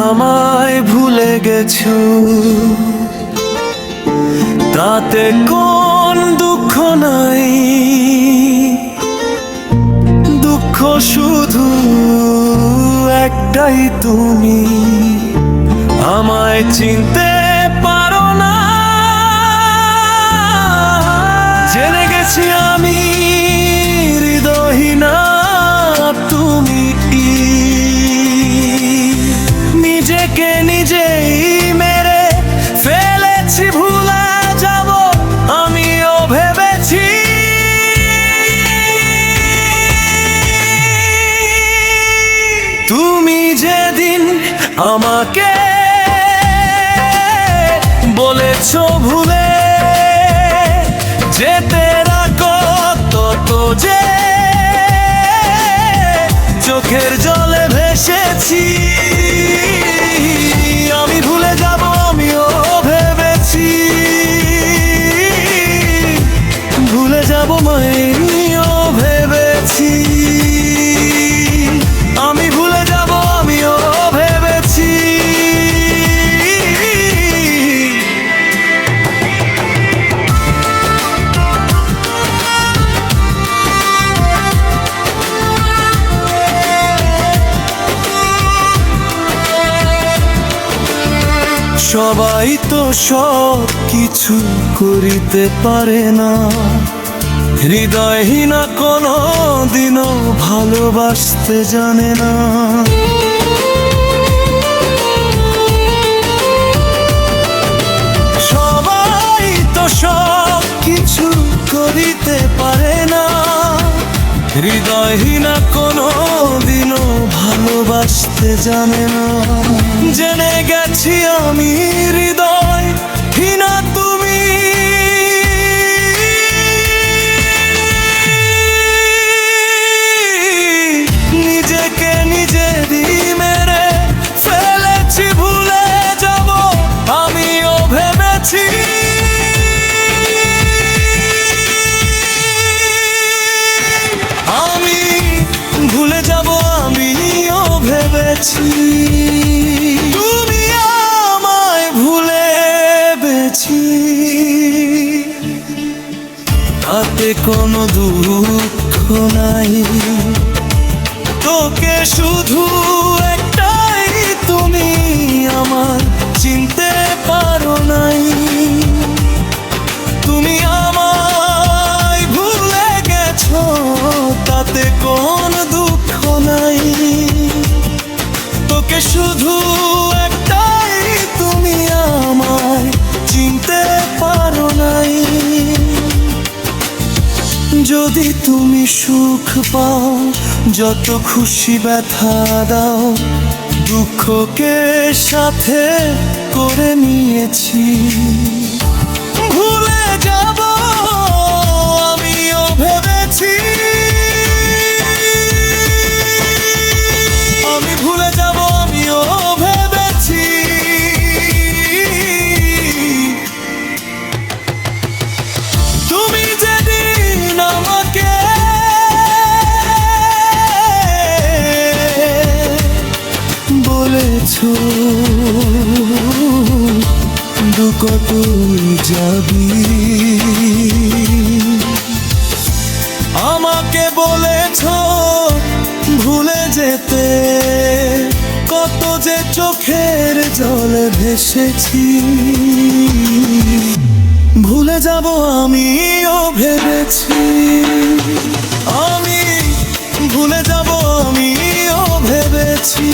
আমায় ভুলে গেছো, তাতে কোন দুঃখ নাই। দুঃখ শুধু একটাই, তুমি আমায় চিনতে পারো না। জেনে গেছি আমি হৃদয়হীনা, তুমি নিজেকে নিজেই মেরে ফেলেছি। ভুলে যাব আমিও ভেবেছি, তুমি যেদিন আমাকে বলেছো ভুলে যেতে রাখো, তত যে চোখের জলে ভেসেছি। আমি ভুলে যাব আমিও ভেবেছি, ভুলে যাব আমিও ভেবেছি। আমি ভুলে যাব আমিও ভেবেছি। সবাই তো সব কিছু করিতে পারে না, হৃদয়হীনা কোনো দিনও ভালোবাসতে জানে না। সবাই তো সব কিছু করিতে পারে না, হৃদয়হীনা কোনো দিনও ভালোবাসতে জানে না। জেনে গেছি আমি হৃদয়হীনা, তুমি নিজেকে নিজেরই মেরে ফেলেছি। ভুলে যাব আমিও ভেবেছি, আমি ভুলে যাব আমিও ভেবেছি। তুমি আমায় ভুলে গেছি, তাতে কোনো দুঃখ নাই। তোকে শুধু একটাই, তুমি আমার চিনতে পারো নাই। তুমি আমায় ভুলে গেছো, তাতে কোনো দুঃখ নাই। তোকে শুধু একটাই, তুমি আমায় চিনতে পারো নাই। যদি তুমি সুখ পাও, যত খুশি ব্যথা দাও, দুঃখকে সাথে করে নিয়েছি। ভুলে যাব আমিও ভেবেছি, আমি ভুলে যাব আমিও ভেবেছি। তুমি যেদিন আমাকে বলেছো কত যাবি, আমাকে বলেছো ভুলে যেতে, কত যে চোখের জলে ভেসেছি। ভুলে যাব আমিও ভেবেছি, আমি ভুলে যাব আমিও ভেবেছি।